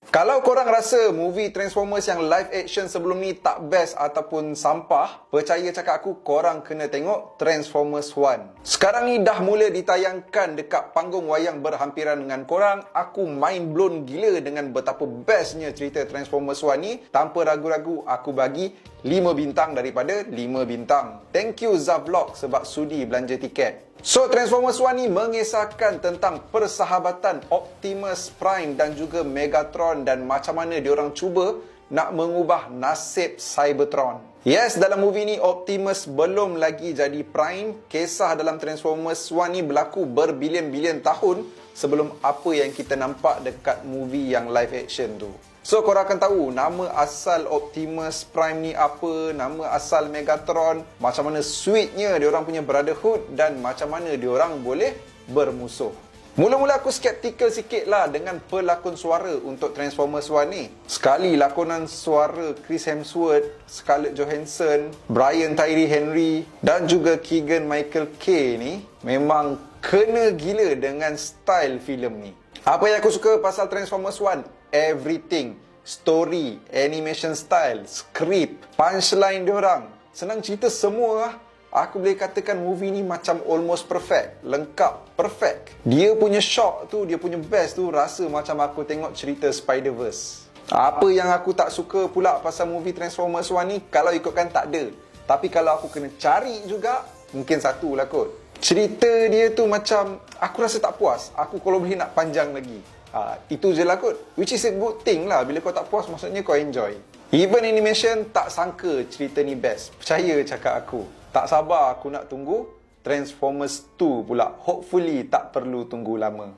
Kalau korang rasa movie Transformers yang live action sebelum ni tak best ataupun sampah, percaya cakap aku, korang kena tengok Transformers 1. Sekarang ni dah mula ditayangkan dekat panggung wayang berhampiran dengan korang. Aku mind blown gila dengan betapa bestnya cerita Transformers 1 ni. Tanpa ragu-ragu, aku bagi 5 bintang daripada 5 bintang. Thank you Zavlog sebab sudi belanja tiket. So, Transformers 1 ni mengisahkan tentang persahabatan Optimus Prime dan juga Megatron dan macam mana diorang cuba nak mengubah nasib Cybertron. Yes, dalam movie ni Optimus belum lagi jadi Prime. Kisah dalam Transformers 1 ni berlaku berbilion-bilion tahun sebelum apa yang kita nampak dekat movie yang live action tu. So, korang akan tahu nama asal Optimus Prime ni apa, nama asal Megatron, macam mana sweetnya diorang punya brotherhood dan macam mana diorang boleh bermusuh. Mula-mula aku skeptikal sikit lah dengan pelakon suara untuk Transformers 1 ni. Sekali lakonan suara Chris Hemsworth, Scarlett Johansson, Brian Tyree Henry dan juga Keegan Michael Kay ni memang kena gila dengan style filem ni. Apa yang aku suka pasal Transformers 1? Everything. Story, animation style, script, punchline diorang. Senang cerita semua lah. Aku boleh katakan movie ni macam almost perfect. Lengkap, perfect. Dia punya shock tu, dia punya best tu rasa macam aku tengok cerita Spider-Verse. Apa yang aku tak suka pula pasal movie Transformers 1 ni, kalau ikutkan tak ada. Tapi kalau aku kena cari juga, mungkin satu lah kot. Cerita dia tu macam, aku rasa tak puas. Aku kalau boleh nak panjang lagi. Itu je lah kot. Which is a good thing lah. Bila kau tak puas, maksudnya kau enjoy. Even animation, tak sangka cerita ni best. Percaya cakap aku. Tak sabar aku nak tunggu Transformers 2 pula. Hopefully tak perlu tunggu lama.